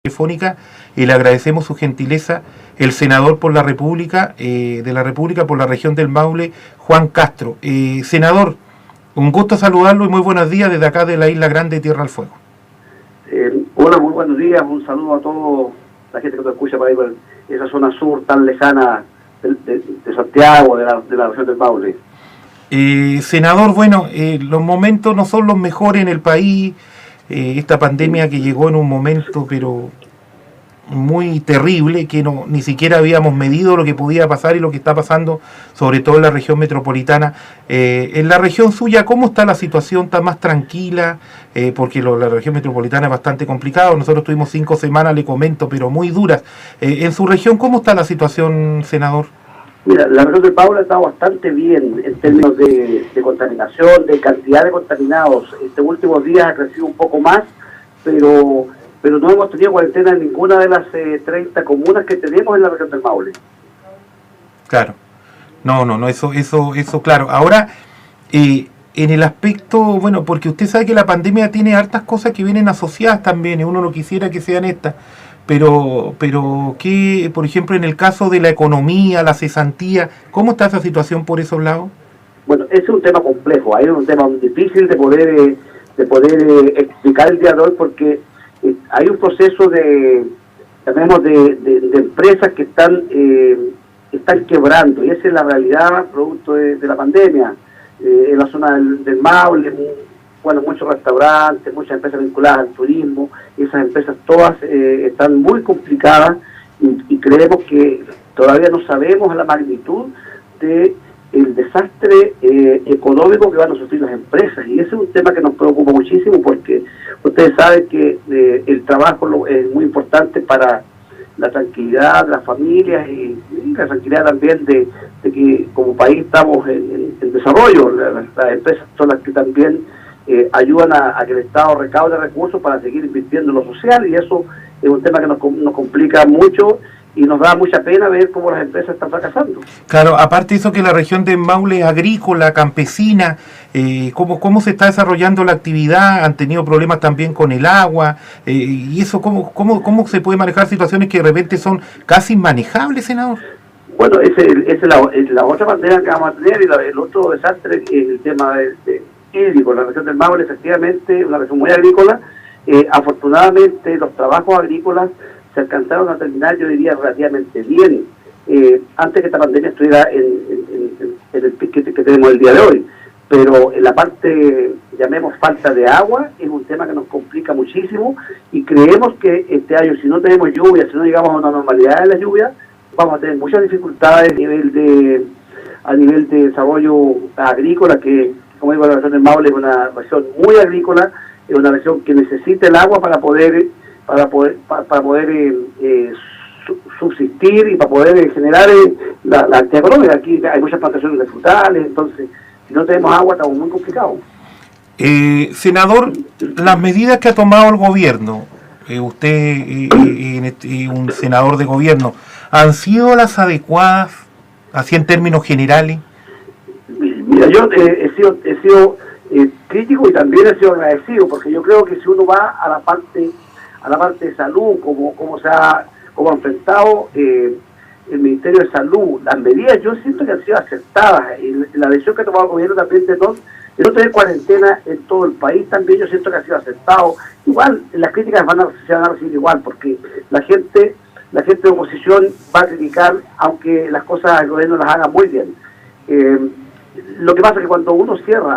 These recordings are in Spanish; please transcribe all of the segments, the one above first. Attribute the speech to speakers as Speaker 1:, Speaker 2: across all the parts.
Speaker 1: telefónica y le agradecemos su gentileza, el senador por la República, de la República por la región del Maule, Juan Castro. Senador, un gusto saludarlo y muy buenos días desde acá de la Isla Grande de Tierra del Fuego.
Speaker 2: Hola, muy buenos días, un saludo a toda la gente que nos escucha por ahí, por esa zona sur tan lejana de Santiago, de la región del Maule.
Speaker 1: Senador, bueno, los momentos no son los mejores en el país. Esta pandemia que llegó en un momento pero muy terrible, que ni siquiera habíamos medido lo que podía pasar y lo que está pasando, sobre todo en la región metropolitana. En la región suya, ¿cómo está la situación? ¿Está más tranquila? Porque la región metropolitana es bastante complicado. Nosotros tuvimos 5 semanas, le comento, pero muy duras. En su región, ¿cómo está la situación, senador?
Speaker 2: Mira, la región del Maule ha estado bastante bien en términos de contaminación, de cantidad de contaminados. Estos últimos días ha crecido un poco más, pero no hemos tenido cuarentena en ninguna de las 30 comunas que tenemos en la región del Maule.
Speaker 1: Claro. No, eso claro. Ahora, en el aspecto, bueno, porque usted sabe que la pandemia tiene hartas cosas que vienen asociadas también, y uno no quisiera que sean estas. Pero que, por ejemplo, en el caso de la economía, la cesantía, ¿cómo está esa situación por esos lados?
Speaker 2: Bueno, ese es un tema complejo, es un tema difícil de poder explicar el día de hoy, porque hay un proceso de empresas que están quebrando, y esa es la realidad producto de la pandemia. En la zona del Maule, bueno, muchos restaurantes, muchas empresas vinculadas al turismo, esas empresas todas están muy complicadas y creemos que todavía no sabemos la magnitud del desastre económico que van a sufrir las empresas, y ese es un tema que nos preocupa muchísimo, porque ustedes saben que el trabajo es muy importante para la tranquilidad de las familias y la tranquilidad también de que como país estamos en desarrollo. Las empresas son las que también ayudan a que el Estado recaude recursos para seguir invirtiendo en lo social, y eso es un tema que nos complica mucho y nos da mucha pena ver cómo las empresas están fracasando.
Speaker 1: Claro, aparte de eso, que la región de Maule es agrícola, campesina, ¿cómo se está desarrollando la actividad? ¿Han tenido problemas también con el agua? ¿Y eso cómo se puede manejar situaciones que de repente son casi inmanejables, senador?
Speaker 2: Bueno, esa es la otra bandera que vamos a tener, y el otro desastre es el tema hídrico. La región del Maule, efectivamente, una región muy agrícola. Afortunadamente, los trabajos agrícolas se alcanzaron a terminar, yo diría, relativamente bien, antes que esta pandemia estuviera en el pico que tenemos el día de hoy. Pero en la parte, llamemos falta de agua, es un tema que nos complica muchísimo, y creemos que este año, si no tenemos lluvia, si no llegamos a una normalidad de la lluvia, vamos a tener muchas dificultades a nivel de desarrollo agrícola, que, como digo, la región del Maule es una región muy agrícola, es una región que necesita el agua para poder subsistir y para poder generar la actividad económica. Aquí hay muchas plantaciones de frutales, entonces si no tenemos agua estamos muy complicados.
Speaker 1: Senador, las medidas que ha tomado el gobierno, usted un senador de gobierno, ¿han sido las adecuadas, así en términos generales?
Speaker 2: Mira, yo he sido crítico y también he sido agradecido, porque yo creo que si uno va a la parte de salud, como ha enfrentado el Ministerio de Salud, las medidas yo siento que han sido aceptadas, y la decisión que ha tomado el gobierno también de no tener cuarentena en todo el país, también yo siento que ha sido aceptado. Igual las críticas se van a recibir igual, porque la gente de oposición va a criticar, aunque las cosas el gobierno las haga muy bien. Lo que pasa es que cuando uno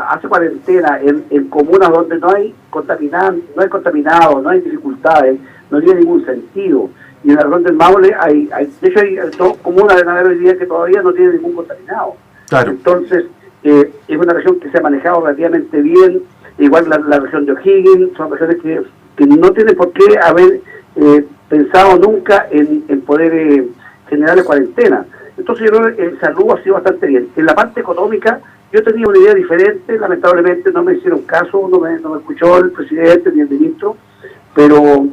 Speaker 2: hace cuarentena en comunas donde no hay contaminados, no hay dificultades, no tiene ningún sentido. Y en la región del Maule hay 2 comunas de Navarra hoy día que todavía no tienen ningún contaminado.
Speaker 1: Claro.
Speaker 2: Entonces, es una región que se ha manejado relativamente bien, igual la región de O'Higgins, son regiones que no tienen por qué haber pensado nunca en poder generar la cuarentena. Entonces yo creo que en salud ha sido bastante bien. En la parte económica yo tenía una idea diferente, lamentablemente no me hicieron caso, no me escuchó el presidente ni el ministro, pero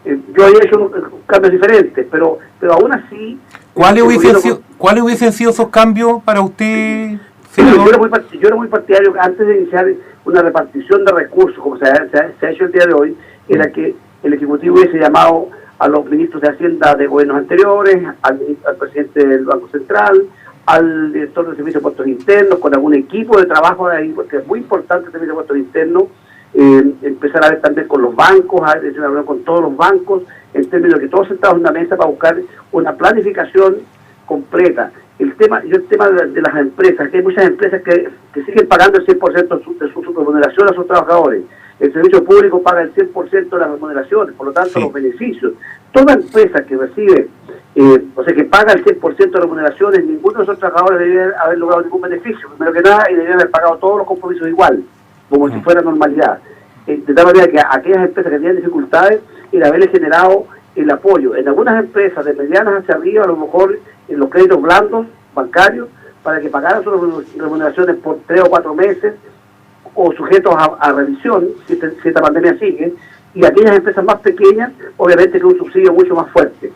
Speaker 2: yo había hecho un cambios diferentes, pero aún así...
Speaker 1: ¿Cuáles hubiesen sido esos cambios para usted,
Speaker 2: senador? Yo era muy partidario, antes de iniciar una repartición de recursos, como se ha hecho el día de hoy, era que el Ejecutivo hubiese llamado a los ministros de Hacienda de gobiernos anteriores, al presidente del Banco Central, al director del Servicio de Puertos Internos, con algún equipo de trabajo ahí, porque es muy importante el Servicio de Puertos Internos, empezar a ver también con los bancos, a hacer una reunión con todos los bancos, en términos de que todos sentados en una mesa para buscar una planificación completa. El tema de las empresas, que hay muchas empresas que siguen pagando el 100% de su remuneración a sus trabajadores. El servicio público paga el 100% de las remuneraciones, por lo tanto los beneficios. Toda empresa que recibe, o sea, que paga el 100% de remuneraciones, ninguno de esos trabajadores debería haber logrado ningún beneficio, primero que nada, y deberían haber pagado todos los compromisos igual, como si fuera normalidad. De tal manera que a aquellas empresas que tienen dificultades, el haberles generado el apoyo. En algunas empresas de medianas hacia arriba, a lo mejor en los créditos blandos, bancarios, para que pagaran sus remuneraciones por 3 o 4 meses, o sujetos a revisión, si esta pandemia sigue, y aquellas empresas más pequeñas, obviamente que un subsidio mucho más fuerte.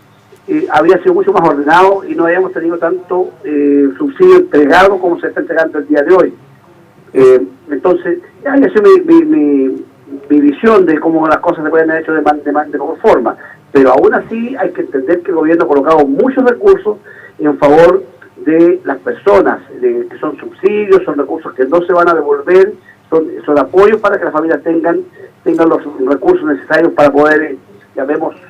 Speaker 2: Habría sido mucho más ordenado y no habíamos tenido tanto subsidio entregado como se está entregando el día de hoy. Entonces, esa es mi visión de cómo las cosas se pueden haber hecho de mejor forma. Pero aún así hay que entender que el gobierno ha colocado muchos recursos en favor de las personas, que son subsidios, son recursos que no se van a devolver, son apoyos para que las familias tengan los recursos necesarios para poder,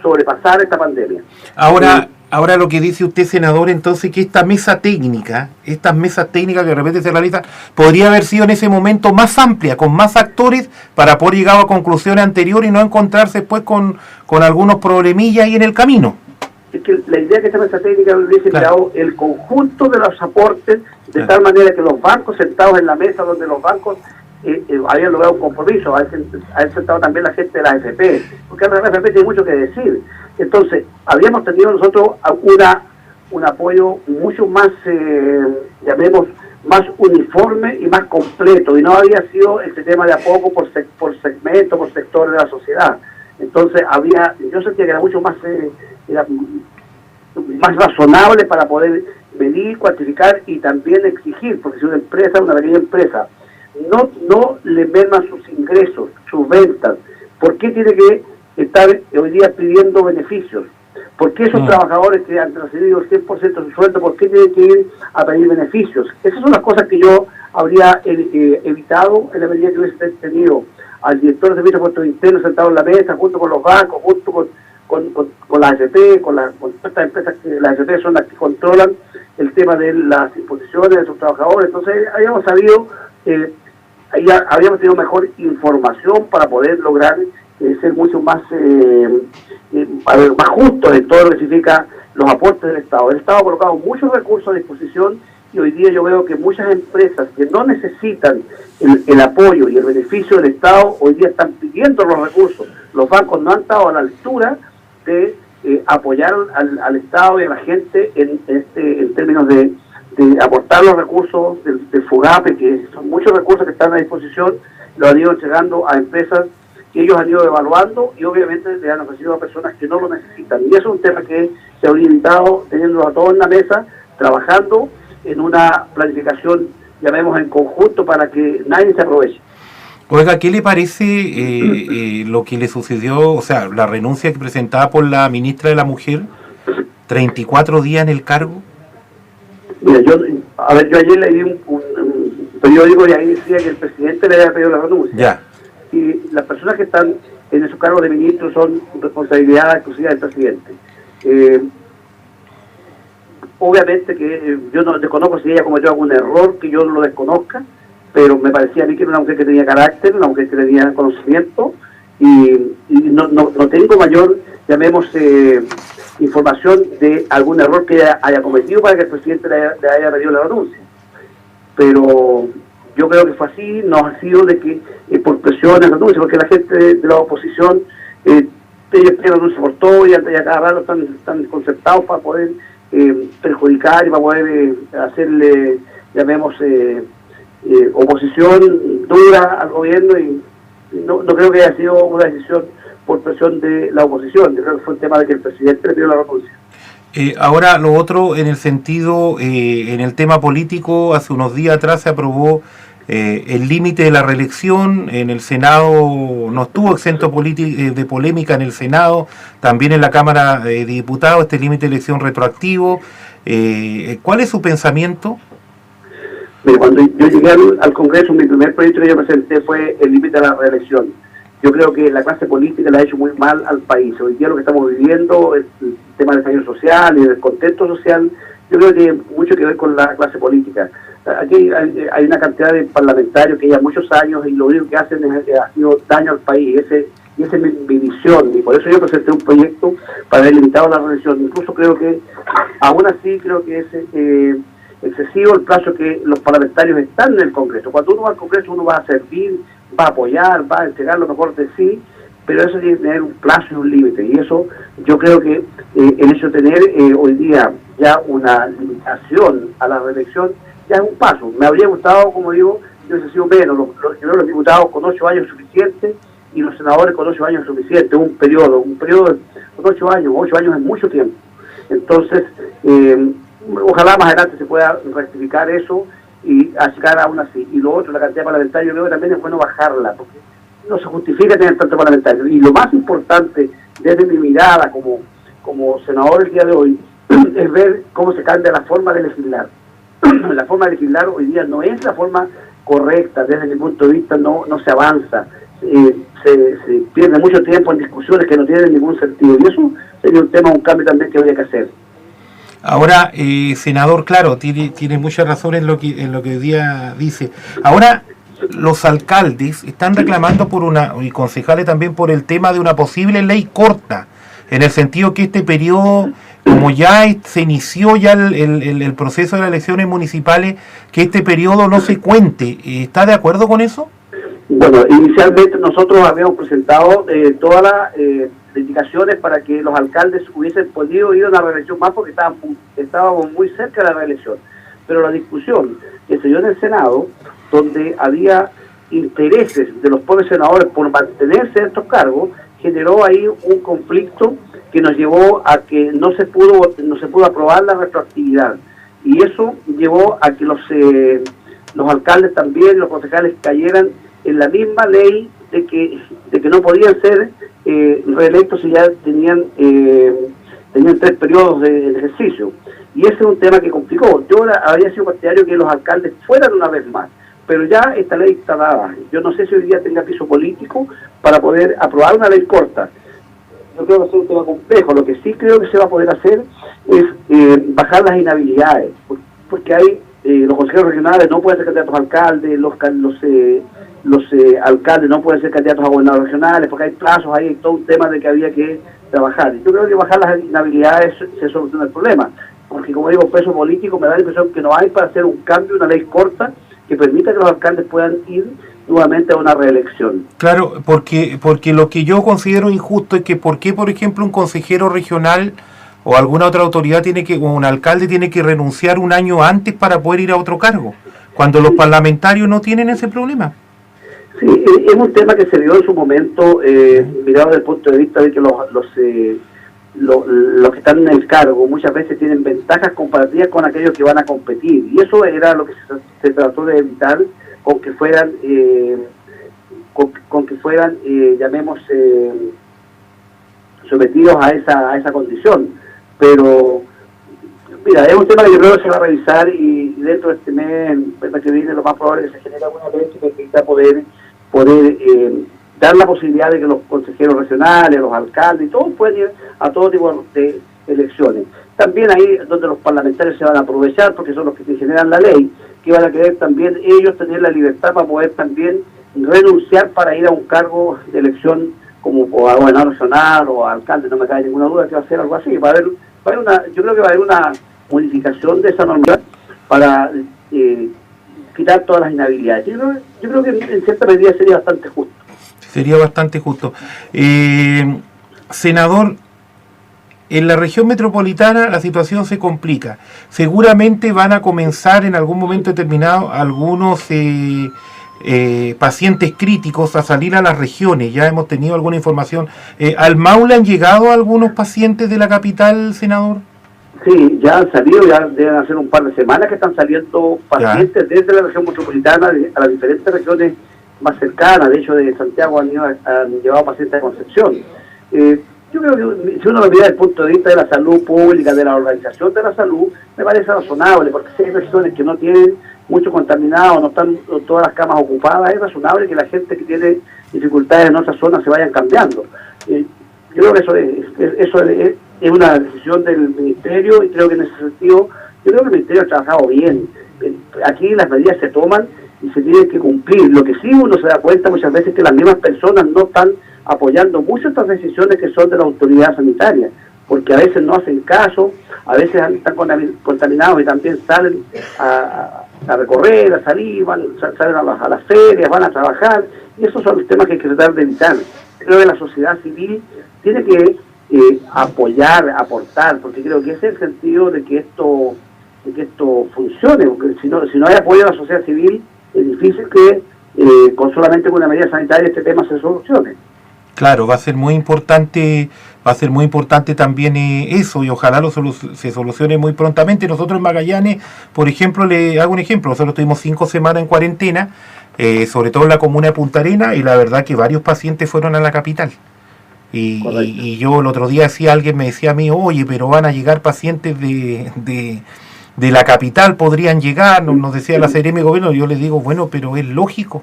Speaker 2: sobrepasar esta pandemia.
Speaker 1: Ahora lo que dice usted, senador, entonces que estas mesas técnicas que de repente se realizan, podría haber sido en ese momento más amplia, con más actores, para poder llegar a conclusiones anteriores y no encontrarse después con algunos problemillas ahí en el camino.
Speaker 2: Es que la idea que esta mesa técnica hubiese creado el conjunto de los aportes, de tal manera que los bancos sentados en la mesa, donde los bancos habían logrado un compromiso, haber sentado también la gente de la AFP, porque la AFP tiene mucho que decir. Entonces, habíamos tenido nosotros un apoyo mucho más, más uniforme y más completo, y no había sido este tema de a poco por segmento, por sector de la sociedad. Entonces, yo sentía que era mucho más, más razonable para poder medir, cuantificar y también exigir, porque si una pequeña empresa, no le merman sus ingresos, sus ventas, ¿por qué tiene que estar hoy día pidiendo beneficios? ¿Por qué esos trabajadores que han recibido el 100% de su sueldo, por qué tienen que ir a pedir beneficios? Esas son las cosas que yo habría evitado en la medida que hubiese tenido al director de Servicio de Puertos Internos sentado en la mesa, junto con los bancos, junto con la AFP, con estas empresas que las AFP son las que controlan el tema de las imposiciones de sus trabajadores. Entonces habíamos sabido, habíamos tenido mejor información para poder lograr ser mucho más justos en todo lo que significa los aportes del Estado. El Estado ha colocado muchos recursos a disposición y hoy día yo veo que muchas empresas que no necesitan el apoyo y el beneficio del Estado, hoy día están pidiendo los recursos. Los bancos no han estado a la altura de apoyar al Estado y a la gente en términos de aportar los recursos del FUGAPE, que son muchos recursos que están a disposición, los han ido entregando a empresas que ellos han ido evaluando y obviamente le han ofrecido a personas que no lo necesitan. Y eso es un tema que se ha orientado teniéndolo a todos en la mesa, trabajando en una planificación, llamemos en conjunto, para que nadie se aproveche.
Speaker 1: Oiga, ¿qué le parece lo que le sucedió, o sea, la renuncia que presentaba por la ministra de la Mujer, 34 días en el cargo?
Speaker 2: Mira, yo ayer leí un periódico y ahí decía que el presidente le había pedido la renuncia.
Speaker 1: Ya.
Speaker 2: Y las personas que están en esos cargos de ministros son responsabilidad exclusiva del presidente. Obviamente que yo no desconozco si ella cometió algún error que yo no lo desconozca, pero me parecía a mí que era una mujer que tenía carácter, una mujer que tenía conocimiento, y no tengo mayor, información de algún error que ella haya cometido para que el presidente le haya pedido la renuncia. Pero yo creo que fue así, no ha sido de que por presiones renuncia, porque la gente de la oposición, ellos piden renuncia por todo y cada rato están concertados para poder perjudicar y para poder hacerle, oposición dura al gobierno, y no creo que haya sido una decisión por presión de la oposición. Yo creo que fue un tema de que el presidente le pidió la renuncia.
Speaker 1: Ahora, lo otro, en el sentido, en el tema político, hace unos días atrás se aprobó el límite de la reelección en el Senado no estuvo exento de polémica en el Senado, también en la Cámara de Diputados, este límite de elección retroactivo. ¿Cuál es su pensamiento?
Speaker 2: Mire, cuando yo llegué al Congreso, mi primer proyecto que yo presenté fue el límite de la reelección. Yo creo que la clase política le ha hecho muy mal al país. Hoy día lo que estamos viviendo, el tema del estallido social y del contexto social, yo creo que tiene mucho que ver con la clase política. Aquí hay una cantidad de parlamentarios que ya muchos años y lo único que hacen es hacer daño al país. Y esa es mi visión, y por eso yo presenté un proyecto para haber limitado la reelección. Incluso creo que, aún así, creo que es excesivo el plazo que los parlamentarios están en el Congreso. Cuando uno va al Congreso, uno va a servir, va a apoyar, va a entregar lo mejor de sí, pero eso tiene que tener un plazo y un límite. Y eso, yo creo que el hecho de tener hoy día ya una limitación a la reelección, ya es un paso. Me habría gustado, como digo, que hubiese sido menos. Los diputados con 8 años es suficiente y los senadores con 8 años es suficiente. Un periodo con 8 años es mucho tiempo. Entonces, ojalá más adelante se pueda rectificar eso y achicar aún así. Y lo otro, la cantidad de parlamentarios, yo creo que también es bueno bajarla, porque no se justifica tener tantos parlamentarios. Y lo más importante, desde mi mirada como senador el día de hoy, es ver cómo se cambia la forma de legislar. La forma de legislar hoy día no es la forma correcta, desde mi punto de vista no se avanza, se pierde mucho tiempo en discusiones que no tienen ningún sentido, y eso sería un cambio también que habría que hacer.
Speaker 1: Ahora, senador, claro, tiene mucha razón en lo que hoy día dice. Ahora, los alcaldes están reclamando y concejales también por el tema de una posible ley corta, en el sentido que este periodo, como ya se inició ya el proceso de las elecciones municipales, que este periodo no se cuente. ¿Está de acuerdo con eso?
Speaker 2: Bueno, inicialmente nosotros habíamos presentado todas las indicaciones para que los alcaldes hubiesen podido ir a una reelección más, porque estábamos muy cerca de la reelección. Pero la discusión que se dio en el Senado, donde había intereses de los propios senadores por mantenerse en estos cargos, generó ahí un conflicto que nos llevó a que no se pudo aprobar la retroactividad, y eso llevó a que los alcaldes también, los concejales, cayeran en la misma ley de que no podían ser reelectos si ya tenían 3 periodos de ejercicio. Y ese es un tema que complicó. Yo habría sido partidario que los alcaldes fueran una vez más, pero ya esta ley está dada. Yo no sé si hoy día tenga piso político para poder aprobar una ley corta. Yo creo que va a ser un tema complejo. Lo que sí creo que se va a poder hacer es bajar las inhabilidades, porque hay los consejeros regionales no pueden ser candidatos a alcaldes, los alcaldes no pueden ser candidatos a gobernadores regionales, porque hay plazos ahí, hay todo un tema de que había que trabajar. Yo creo que bajar las inhabilidades se soluciona el problema, porque como digo, peso político me da la impresión que no hay para hacer un cambio, una ley corta que permita que los alcaldes puedan ir nuevamente a una reelección.
Speaker 1: Claro, porque lo que yo considero injusto es que por qué, por ejemplo, un consejero regional o alguna otra autoridad o un alcalde tiene que renunciar un año antes para poder ir a otro cargo, cuando los parlamentarios no tienen ese problema.
Speaker 2: Sí, es un tema que se vio en su momento, mirado desde el punto de vista de que los que están en el cargo muchas veces tienen ventajas comparativas con aquellos que van a competir, y eso era lo que se trató de evitar con que fueran llamemos sometidos a esa condición. Pero mira, es un tema que yo creo que se va a revisar, y dentro de este mes, el que viene, lo más probable es que se genere alguna ley que permita poder dar la posibilidad de que los consejeros regionales, los alcaldes, y todos pueden ir a todo tipo de elecciones. También ahí es donde los parlamentarios se van a aprovechar, porque son los que generan la ley, que van a querer también ellos tener la libertad para poder también renunciar para ir a un cargo de elección como a gobernador regional o a alcalde. No me cabe ninguna duda que va a ser algo así. Yo creo que va a haber una modificación de esa norma para quitar todas las inhabilidades. Yo creo que en cierta medida sería bastante justo.
Speaker 1: Sería bastante justo. Senador, en la región metropolitana la situación se complica. Seguramente van a comenzar en algún momento determinado algunos pacientes críticos a salir a las regiones. Ya hemos tenido alguna información. ¿Al Maule han llegado algunos pacientes de la capital, senador?
Speaker 2: Sí, ya han salido, ya deben hacer un par de semanas que están saliendo pacientes desde la región metropolitana a las diferentes regiones más cercanas. De hecho, de Santiago han llevado pacientes a Concepción. Yo creo que si uno lo mira desde el punto de vista de la salud pública, de la organización de la salud, me parece razonable, porque si hay regiones que no tienen mucho contaminado, no están todas las camas ocupadas, es razonable que la gente que tiene dificultades en otras zonas se vayan cambiando. Yo creo que eso es una decisión del Ministerio, y creo que en ese sentido, yo creo que el Ministerio ha trabajado bien. Aquí las medidas se toman y se tienen que cumplir. Lo que sí uno se da cuenta muchas veces es que las mismas personas no están apoyando mucho estas decisiones que son de la autoridad sanitaria, porque a veces no hacen caso, a veces están contaminados y también salen a recorrer, a salir, salen a las ferias, van a trabajar, y esos son los temas que hay que tratar de evitar. Creo que la sociedad civil tiene que apoyar, aportar, porque creo que ese es el sentido de que esto funcione, porque si no hay apoyo a la sociedad civil, es difícil que solamente con una medida sanitaria este tema se solucione.
Speaker 1: Claro, va a ser muy importante también eso, y ojalá se solucione muy prontamente. Nosotros en Magallanes, por ejemplo, le hago un ejemplo, nosotros tuvimos 5 semanas en cuarentena, sobre todo en la comuna de Punta Arenas, y la verdad que varios pacientes fueron a la capital. Y yo el otro día alguien me decía a mí, oye, pero van a llegar pacientes de la capital, podrían llegar, nos decía la CRM Gobierno. Yo les digo, bueno, pero es lógico.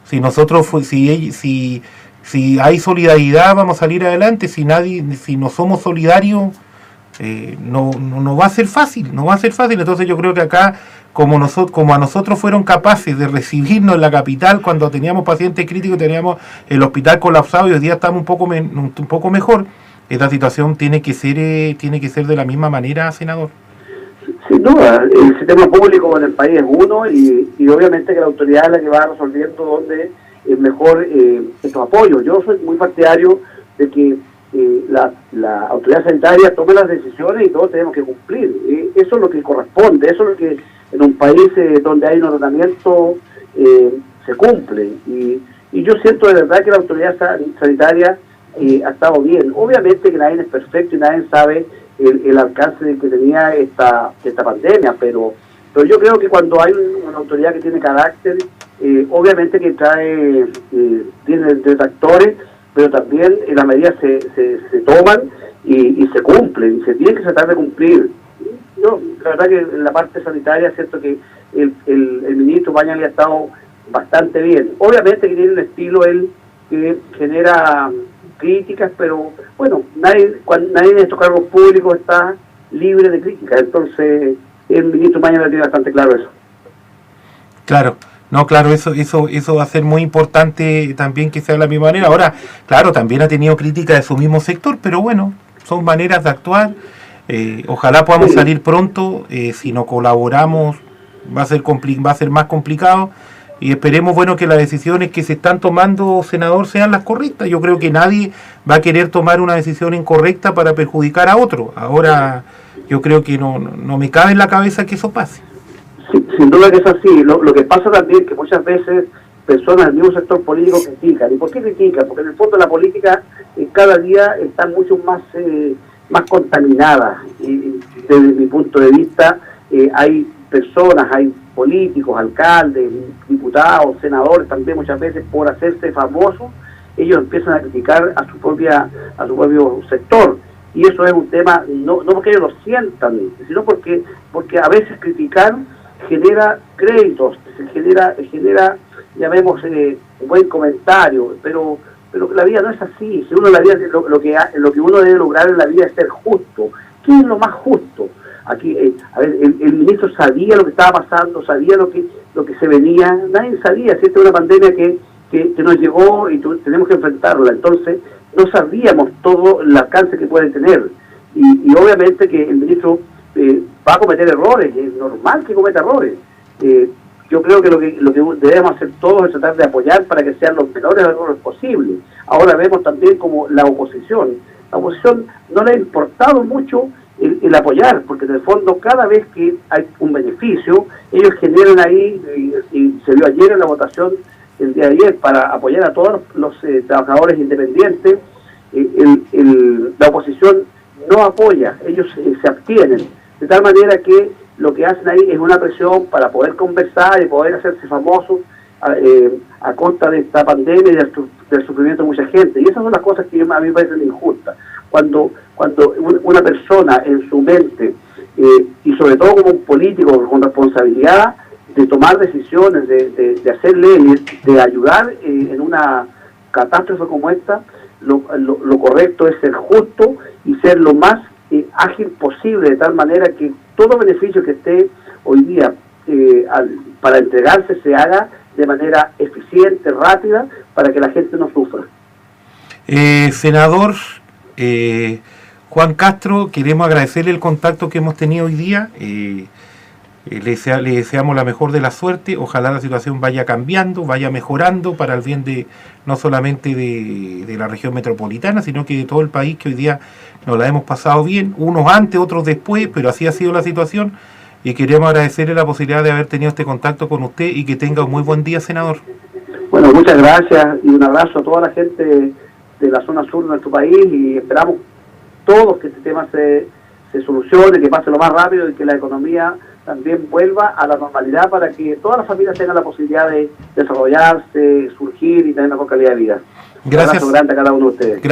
Speaker 1: Si nosotros, si hay solidaridad, vamos a salir adelante. Si no somos solidarios, no va a ser fácil, Entonces yo creo que acá, como a nosotros fueron capaces de recibirnos en la capital cuando teníamos pacientes críticos, teníamos el hospital colapsado, y hoy día estamos un poco mejor, esta situación tiene que ser de la misma manera, senador.
Speaker 2: Sin duda, el sistema público en el país es uno, y obviamente que la autoridad es la que va resolviendo dónde es mejor estos apoyos. Yo soy muy partidario de que la autoridad sanitaria tome las decisiones y todos tenemos que cumplir. Eso es lo que corresponde, eso es lo que en un país donde hay un ordenamiento se cumple. Y yo siento de verdad que la autoridad sanitaria ha estado bien. Obviamente que nadie es perfecto y nadie sabe el alcance que tenía esta pandemia, pero yo creo que cuando hay una autoridad que tiene carácter, obviamente que tiene detractores, pero también las medidas se toman y se cumplen, y se tienen que tratar de cumplir. Yo, la verdad que en la parte sanitaria siento que el ministro Mañalich ha estado bastante bien. Obviamente que tiene un estilo él que genera críticas, pero bueno, nadie de estos cargos públicos está libre de críticas, entonces el ministro Mañalich tiene bastante claro eso.
Speaker 1: Claro. No, claro, eso va a ser muy importante también que sea de la misma manera. Ahora, claro, también ha tenido crítica de su mismo sector, pero bueno, son maneras de actuar. Ojalá podamos salir pronto. Si no colaboramos, va a ser más complicado. Y esperemos, bueno, que las decisiones que se están tomando, senador, sean las correctas. Yo creo que nadie va a querer tomar una decisión incorrecta para perjudicar a otro. Ahora, yo creo que no me cabe en la cabeza que eso pase.
Speaker 2: Sin duda que es así. Lo que pasa también es que muchas veces personas del mismo sector político critican. ¿Y por qué critican? Porque en el fondo la política cada día está mucho más contaminada. Y desde mi punto de vista hay personas, hay políticos, alcaldes, diputados, senadores también muchas veces por hacerse famosos, ellos empiezan a criticar a su propio sector. Y eso es un tema, no porque ellos lo sientan, sino porque a veces criticar genera créditos, genera llamemos buen comentario, pero la vida no es así. Si uno la vida lo que uno debe lograr en la vida es ser justo. ¿Qué es lo más justo? Aquí, el ministro sabía lo que estaba pasando, sabía lo que se venía, nadie sabía. Si esta es una pandemia que nos llegó y tenemos que enfrentarla, entonces no sabíamos todo el alcance que puede tener, y obviamente que el ministro va a cometer errores, es normal que cometa errores. Yo creo que lo que debemos hacer todos es tratar de apoyar para que sean los menores errores posibles. Ahora vemos también como la oposición no le ha importado mucho el apoyar, porque en el fondo cada vez que hay un beneficio, ellos generan ahí, y se vio ayer en la votación el día de ayer, para apoyar a todos los trabajadores independientes, la oposición no apoya, ellos se abstienen. de tal manera que lo que hacen ahí es una presión para poder conversar y poder hacerse famosos a costa de esta pandemia y del sufrimiento de mucha gente. Y esas son las cosas que a mí me parecen injustas. Cuando una persona en su mente, y sobre todo como un político con responsabilidad de tomar decisiones, de hacer leyes, de ayudar en una catástrofe como esta, lo correcto es ser justo y ser lo más ágil posible, de tal manera que todo beneficio que esté hoy día para entregarse se haga de manera eficiente, rápida, para que la gente no sufra.
Speaker 1: Senador Juan Castro, queremos agradecerle el contacto que hemos tenido hoy día. Le deseamos la mejor de la suerte. Ojalá la situación vaya cambiando, vaya mejorando para el bien de no solamente de la región metropolitana, sino que de todo el país, que hoy día nos la hemos pasado bien, unos antes, otros después, pero así ha sido la situación. Y queríamos agradecerle la posibilidad de haber tenido este contacto con usted y que tenga un muy buen día, senador.
Speaker 2: Bueno, muchas gracias y un abrazo a toda la gente de la zona sur de nuestro país, y esperamos todos que este tema se solucione, que pase lo más rápido y que la economía también vuelva a la normalidad para que todas las familias tengan la posibilidad de desarrollarse, surgir y tener mejor calidad de vida.
Speaker 1: Gracias.
Speaker 2: Un abrazo grande a cada uno de ustedes.